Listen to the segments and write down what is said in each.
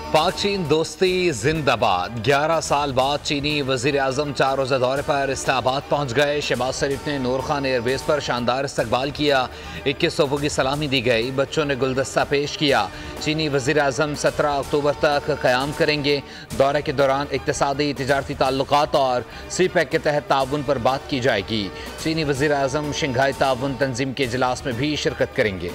पाक चीन दोस्ती जिंदाबाद। 11 साल बाद चीनी वजीर आजम 4 रोज़ा दौरे पर इस्लामाबाद पहुँच गए। शहबाज शरीफ ने नूर खान एयरबेस पर शानदार इस्तकबाल किया। 21 तोपों की सलामी दी गई। बच्चों ने गुलदस्ता पेश किया। चीनी वजीर आजम 17 अक्टूबर तक क़याम करेंगे। दौरे के दौरान इक़्तिसादी तिजारती ताल्लुकात और CPEC के तहत ताउन पर बात की जाएगी। चीनी वजीर आजम शंघाई ताउन तंजीम के इजलास में भी शिरकत करेंगे।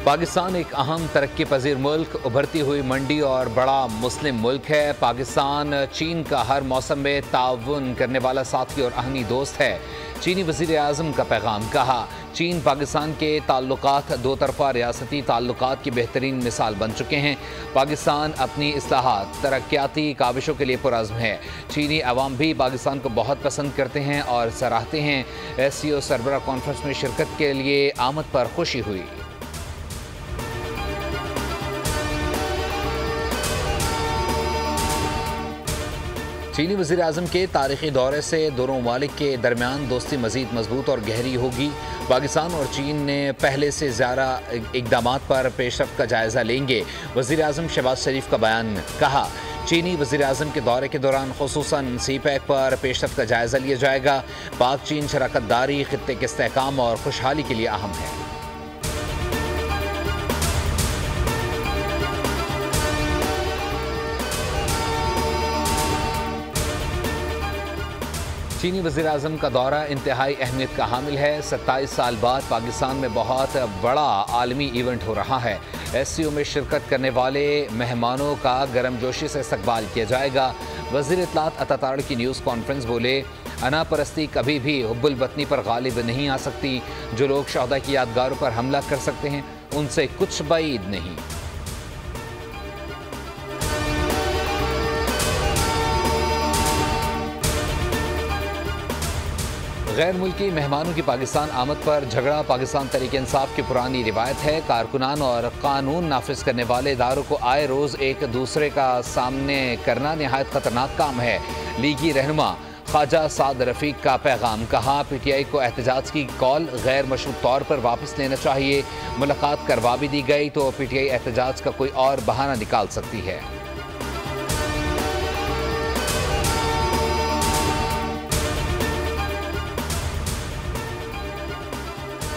पाकिस्तान एक अहम तरक्की पजीर मुल्क, उभरती हुई मंडी और बड़ा मुस्लिम मुल्क है। पाकिस्तान चीन का हर मौसम में ताउन करने वाला साथी और अहमी दोस्त है। चीनी वज़ीर आज़म का पैगाम। कहा, चीन पाकिस्तान के ताल्लुकात दो तरफ़ा रियासती ताल्लुकात की बेहतरीन मिसाल बन चुके हैं। पाकिस्तान अपनी इस्लाहात तरक्याती काविशों के लिए पुरज़्म है। चीनी अवाम भी पाकिस्तान को बहुत पसंद करते हैं और सराहते हैं। SCO सरबराह कॉन्फ्रेंस में शिरकत के लिए आमद पर खुशी हुई। चीनी वज़ीर आज़म के तारीख़ी दौरे से दोनों ममालिक के दरमियान दोस्ती मज़ीद मजबूत और गहरी होगी। पाकिस्तान और चीन ने पहले से ज़्यादा इक़दामात पर पेशरफ़्त का जायज़ा लेंगे। वज़ीर आज़म शहबाज शरीफ का बयान। कहा, चीनी वज़ीर आज़म के दौरे के दौरान ख़ुसूसन CPEC पर पेशरफ़्त का जायज़ा लिया जाएगा। पाक चीन शराकत दारी ख़ित्ते के इस्तेहकाम और खुशहाली के लिए अहम है। चीनी वज़ीर आज़म का दौरा इंतहाई अहमियत का हामिल है। 27 साल बाद पाकिस्तान में बहुत बड़ा आलमी इवेंट हो रहा है। SCO में शिरकत करने वाले मेहमानों का गर्मजोशी से इस्तकबाल किया जाएगा। वज़ीर इत्तलात अताताड़ की न्यूज़ कॉन्फ्रेंस बोले, अना परस्ती कभी भी हुब्बुल वतनी पर गालिब नहीं आ सकती। जो लोग शहदा की यादगारों पर हमला कर सकते हैं, उनसे कुछ बाइद नहीं। गैर मुल्की मेहमानों की पाकिस्तान आमद पर झगड़ा पाकिस्तान तहरीक इंसाफ की पुरानी रिवायत है। कारकुनान और कानून नाफिज करने वाले इदारों को आए रोज़ एक दूसरे का सामने करना नहायत ख़तरनाक काम है। लीगी रहनुमा ख्वाजा साद रफ़ीक का पैगाम। कहा, PTI को एहतजाज की कॉल गैर मशरूत तौर पर वापस लेना चाहिए। मुलाकात करवा भी दी गई तो PTI एहतजाज का कोई और बहाना निकाल सकती है।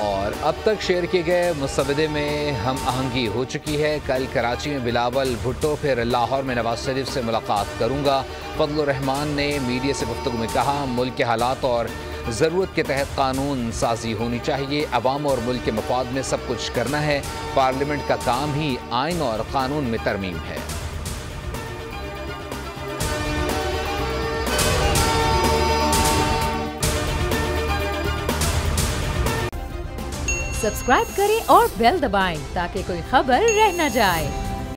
और अब तक शेयर किए गए मुसवदे में हम आहंगी हो चुकी है। कल कराची में बिलावल भुट्टो, फिर लाहौर में नवाज शरीफ से मुलाकात करूंगा। फजलुर रहमान ने मीडिया से गुफ्तगू में कहा, मुल्क के हालात और ज़रूरत के तहत कानून साजी होनी चाहिए। अवाम और मुल्क के मफाद में सब कुछ करना है। पार्लियामेंट का काम ही आइन और कानून में तरमीम है। सब्सक्राइब करें और बेल दबाएं ताकि कोई खबर रह न जाए।